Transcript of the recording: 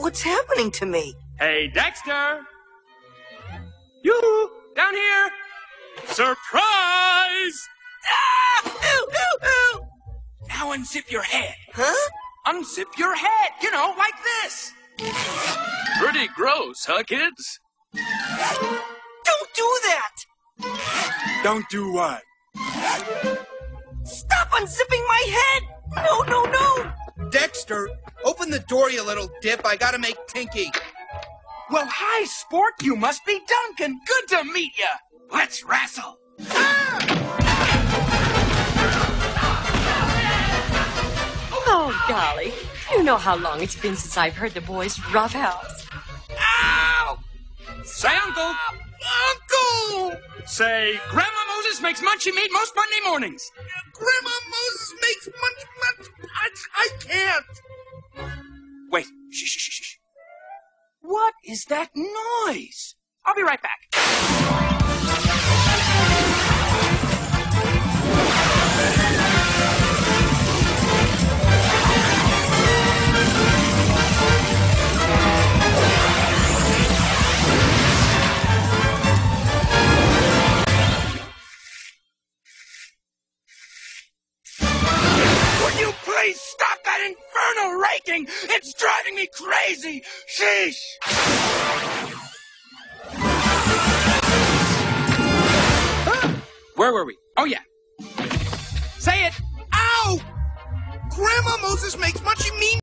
What's happening to me? Hey, Dexter! Yoo-hoo! Down here! Surprise! Ah! Ew, ew, ew! Now unzip your head. Huh? Unzip your head, you know, like this. Pretty gross, huh, kids? Don't do that! Don't do what? Stop unzipping my head! No, no, no! Dexter, open the door, you little dip. I gotta make Tinky. Well, hi, sport. You must be Duncan. Good to meet you. Let's wrestle. Oh, golly. You know how long it's been since I've heard the boys roughhouse. Ow! Say uncle. Uncle! Say, Grandma Moses makes munchy meat most Monday mornings. Grandma Moses makes munch. I can't. Wait. Shh, shh, shh, shh. What is that noise? I'll be right back. Would you please stop that infernal raking? It's driving me crazy. Sheesh. Where were we? Oh, yeah. Say it. Ow! Grandma Moses makes munchy meat.